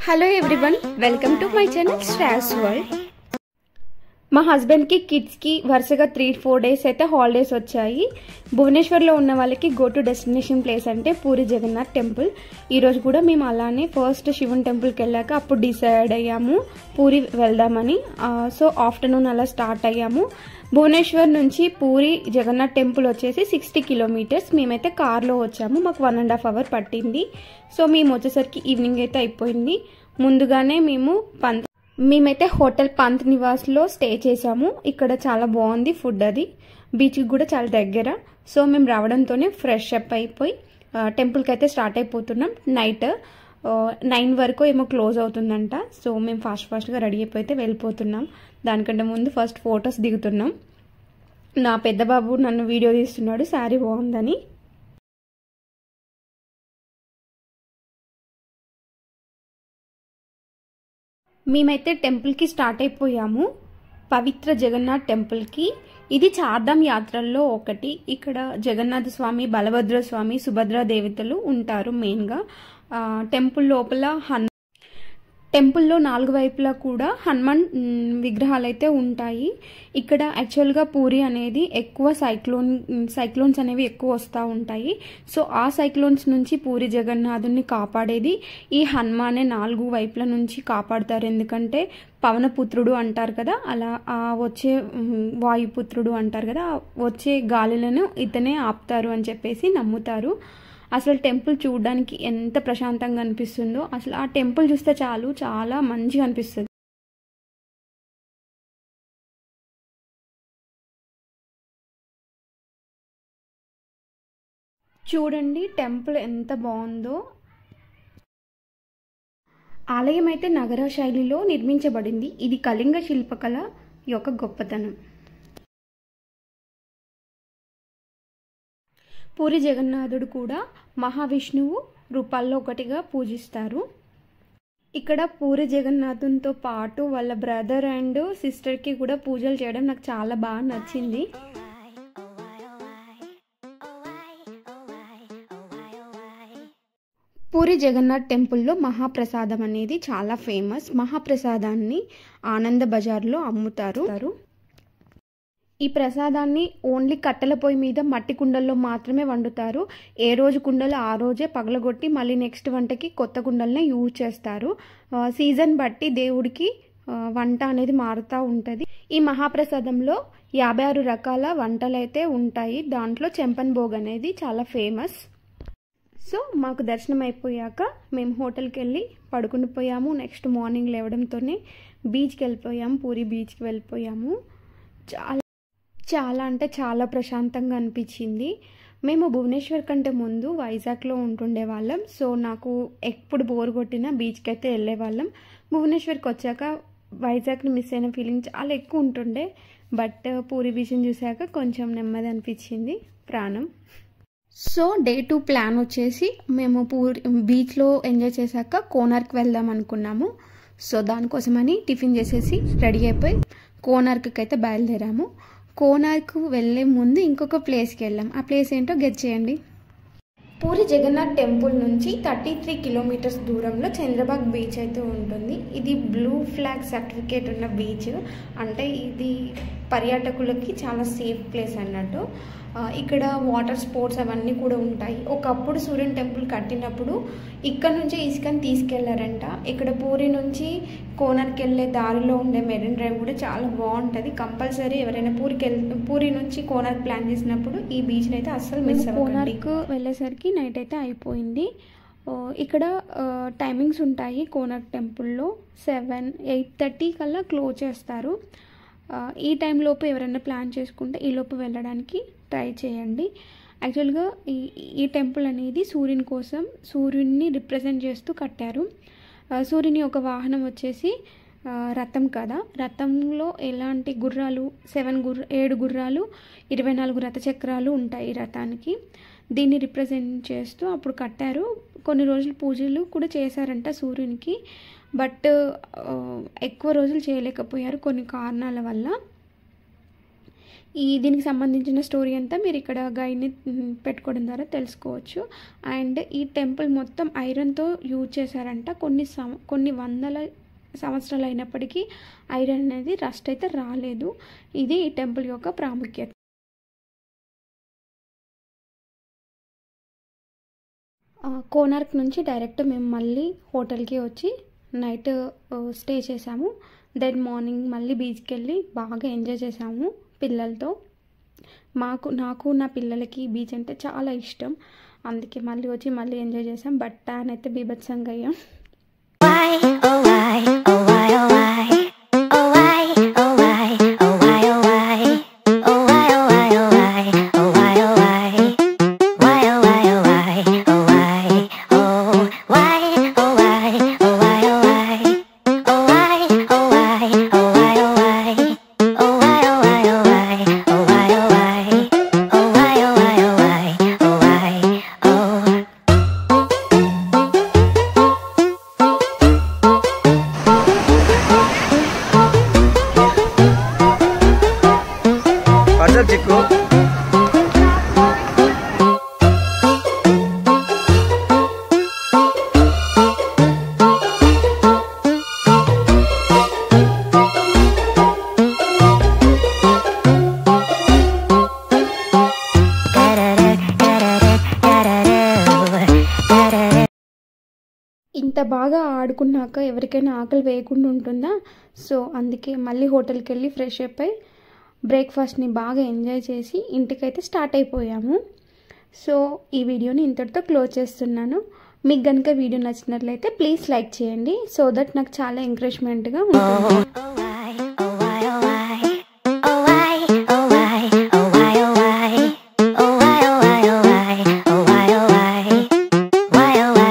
Hello everyone, welcome to my channel Shreyas world. మా హస్బెండ్కి కిడ్స్కి వరుసగా 3-4 డేస్ అయితే హాలిడేస్ వచ్చాయి. భువనేశ్వర్లో ఉన్న వాళ్ళకి గో టు డెస్టినేషన్ ప్లేస్ అంటే పూరి జగన్నాథ్ టెంపుల్. ఈరోజు కూడా మేము అలానే ఫస్ట్ శివుని టెంపుల్కి వెళ్ళాక అప్పుడు డిసైడ్ అయ్యాము పూరి వెళ్దామని. సో ఆఫ్టర్నూన్ అలా స్టార్ట్ అయ్యాము. భువనేశ్వర్ నుంచి పూరి జగన్నాథ్ టెంపుల్ వచ్చేసి 60 కిలోమీటర్స్. మేమైతే కార్లో వచ్చాము, మాకు 1.5 అవర్ పట్టింది. సో మేము వచ్చేసరికి ఈవినింగ్ అయితే అయిపోయింది. ముందుగానే మేమైతే హోటల్ పంత్ నివాస్లో స్టే చేసాము. ఇక్కడ చాలా బాగుంది ఫుడ్, అది బీచ్కి కూడా చాలా దగ్గర. సో మేము రావడంతోనే ఫ్రెష్ అప్ అయిపోయి టెంపుల్కి అయితే స్టార్ట్ అయిపోతున్నాం. నైట్ 9 వరకు ఏమో క్లోజ్ అవుతుందంట. సో మేము ఫాస్ట్గా రెడీ అయిపోతే వెళ్ళిపోతున్నాం. దానికంటే ముందు ఫస్ట్ ఫొటోస్ దిగుతున్నాం. నా పెద్ద బాబు నన్ను వీడియో తీస్తున్నాడు శారీ బాగుందని. మేమైతే టెంపుల్కి స్టార్ట్ అయిపోయాము, పవిత్ర జగన్నాథ్ టెంపుల్కి. ఇది చార్ధామ్ యాత్రల్లో ఒకటి. ఇక్కడ జగన్నాథ స్వామి, బలభద్ర స్వామి, సుభద్ర దేవతలు ఉంటారు మెయిన్గా. టెంపుల్ లోపల టెంపుల్లో 4 వైపులా కూడా హనుమాన్ విగ్రహాలు అయితే ఉంటాయి. ఇక్కడ యాక్చువల్గా పూరి అనేది ఎక్కువ సైక్లోన్స్ అనేవి ఎక్కువ వస్తూ ఉంటాయి. సో ఆ సైక్లోన్స్ నుంచి పూరి జగన్నాథుని కాపాడేది ఈ హనుమానే 4 వైపుల నుంచి కాపాడుతారు. ఎందుకంటే పవనపుత్రుడు అంటారు కదా, అలా వచ్చే వాయుపుత్రుడు అంటారు కదా, వచ్చే గాలులను ఇతనే ఆపుతారు అని చెప్పేసి నమ్ముతారు. అసలు టెంపుల్ చూడడానికి ఎంత ప్రశాంతంగా అనిపిస్తుందో, అసలు ఆ టెంపుల్ చూస్తే చాలు చాలా మంచిగా అనిపిస్తుంది. చూడండి టెంపుల్ ఎంత బాగుందో. ఆలయం అయితే నగర శైలిలో నిర్మించబడింది. ఇది కళింగ శిల్పకళ యొక్క గొప్పతనం. పూరి జగన్నాథుడు కూడా మహావిష్ణువు రూపాల్లో ఒకటిగా పూజిస్తారు. ఇక్కడ పూరి జగన్నాథునితో పాటు వాళ్ళ బ్రదర్ అండ్ సిస్టర్కి కూడా పూజలు చేయడం నాకు చాలా బాగా నచ్చింది. పూరి జగన్నాథ్ టెంపుల్లో మహాప్రసాదం అనేది చాలా ఫేమస్. మహాప్రసాదాన్ని ఆనంద బజార్లో అమ్ముతారు. ఈ ప్రసాదాన్ని ఓన్లీ కట్టెల పొయ్యి మీద మట్టి కుండల్లో మాత్రమే వండుతారు. ఏ రోజు కుండలు ఆ రోజే పగలగొట్టి మళ్ళీ నెక్స్ట్ వంటకి కొత్త కుండలనే యూజ్ చేస్తారు. సీజన్ బట్టి దేవుడికి వంట అనేది మారుతూ ఉంటుంది. ఈ మహాప్రసాదంలో 56 రకాల వంటలు అయితే ఉంటాయి. దాంట్లో చెంపన్ భోగ్ అనేది చాలా ఫేమస్. సో మాకు దర్శనం అయిపోయాక మేము హోటల్కి వెళ్ళి పడుకుని పోయాము. నెక్స్ట్ మార్నింగ్ లేవడంతోనే బీచ్కి వెళ్ళిపోయాము, పూరి బీచ్కి వెళ్ళిపోయాము. చాలా అంటే చాలా ప్రశాంతంగా అనిపించింది. మేము భువనేశ్వర్ కంటే ముందు వైజాగ్లో ఉంటుండే వాళ్ళం. సో నాకు ఎప్పుడు బోర్ కొట్టినా బీచ్కి అయితే వెళ్ళే వాళ్ళం. భువనేశ్వర్కి వచ్చాక వైజాగ్ని మిస్ అయిన ఫీలింగ్ చాలా ఎక్కువ ఉంటుండే. బట్ పూరి బీచ్ని చూసాక కొంచెం నెమ్మది అనిపించింది ప్రాణం. సో డే 2 ప్లాన్ వచ్చేసి మేము పూరి బీచ్లో ఎంజాయ్ చేశాక కోనార్క్ వెళ్దాం అనుకున్నాము. సో దానికోసమని టిఫిన్ చేసేసి రెడీ అయిపోయి కోనార్క్కి అయితే బయలుదేరాము. కోనార్క్ వెళ్ళే ముందు ఇంకొక ప్లేస్కి వెళ్ళాం. ఆ ప్లేస్ ఏంటో గెస్ చేయండి. పూరి జగన్నాథ్ టెంపుల్ నుంచి 33 కిలోమీటర్స్ దూరంలో చంద్రబాగ్ బీచ్ అయితే ఉంటుంది. ఇది బ్లూ ఫ్లాగ్ సర్టిఫికేట్ ఉన్న బీచ్. అంటే ఇది పర్యాటకులకి చాలా సేఫ్ ప్లేస్ అన్నట్టు. ఇక్కడ వాటర్ స్పోర్ట్స్ అవన్నీ కూడా ఉంటాయి. ఒకప్పుడు సూర్యుని టెంపుల్ కట్టినప్పుడు ఇక్కడ నుంచి ఇసుకని తీసుకెళ్లారంట. ఇక్కడ పూరి నుంచి కోనార్క్ వెళ్ళే దారిలో ఉండే మెరైన్ డ్రైవ్ కూడా చాలా బాగుంటుంది. కంపల్సరీ ఎవరైనా పూరి నుంచి కోనార్క్ ప్లాన్ చేసినప్పుడు ఈ బీచ్ని అయితే అస్సలు మిస్ అవ్వకండి. కోనార్క్ వెళ్ళేసరికి నైట్ అయితే అయిపోయింది. ఇక్కడ టైమింగ్స్ ఉంటాయి. కోనార్క్ టెంపుల్లో 7-8:30 కల్లా క్లోజ్ చేస్తారు. ఈ టైంలోపు ఎవరైనా ప్లాన్ చేసుకుంటే ఈలోపు వెళ్ళడానికి ట్రై చేయండి. యాక్చువల్గా ఈ టెంపుల్ అనేది సూర్యుడిని రిప్రజెంట్ చేస్తూ కట్టారు. సూర్యుని ఒక వాహనం వచ్చేసి రథం కదా, రథంలో ఎలాంటి గుర్రాలు 7 గుర్రాలు 24 రథచక్రాలు ఉంటాయి ఈ రథానికి. దీన్ని రిప్రజెంట్ చేస్తూ అప్పుడు కట్టారు. కొన్ని రోజులు పూజలు కూడా చేశారంట సూర్యునికి. బట్ ఎక్కువ రోజులు చేయలేకపోయారు కొన్ని కారణాల వల్ల. దీనికి సంబంధించిన స్టోరీ అంతా మీరు ఇక్కడ గైడ్ని పెట్టుకోవడం ద్వారా తెలుసుకోవచ్చు. అండ్ ఈ టెంపుల్ మొత్తం ఐరన్తో యూజ్ చేశారంట. కొన్ని వందల సంవత్సరాలు అయినప్పటికీ ఐరన్ అనేది రస్ట్ అయితే రాలేదు. ఇది ఈ టెంపుల్ యొక్క ప్రాముఖ్యత. కోనార్క్ నుంచి డైరెక్ట్ మేము మళ్ళీ హోటల్కి వచ్చి నైట్ స్టే చేసాము. దెన్ మార్నింగ్ మళ్ళీ బీచ్కి వెళ్ళి బాగా ఎంజాయ్ చేసాము పిల్లలతో. నాకు నా పిల్లలకి బీచ్ అంటే చాలా ఇష్టం, అందుకే మళ్ళీ వచ్చి మళ్ళీ ఎంజాయ్ చేసాం. బట్ ట్యాన్ అయితే బీభత్సంగా అయ్యాం. ఇంత బాగా ఆడుకున్నాక ఎవరికైనా ఆకలి వేయకుండా ఉంటుందా? సో అందుకే మళ్ళీ హోటల్కి వెళ్ళి ఫ్రెష్ అప్ అయి బ్రేక్ఫాస్ట్ని బాగా ఎంజాయ్ చేసి ఇంటికైతే స్టార్ట్ అయిపోయాము. సో ఈ వీడియోని ఇంతటితో క్లోజ్ చేస్తున్నాను. మీకు కనుక వీడియో నచ్చినట్లయితే ప్లీజ్ లైక్ చేయండి, సో దట్ నాకు చాలా ఎంకరేజ్మెంట్గా ఉంటుంది.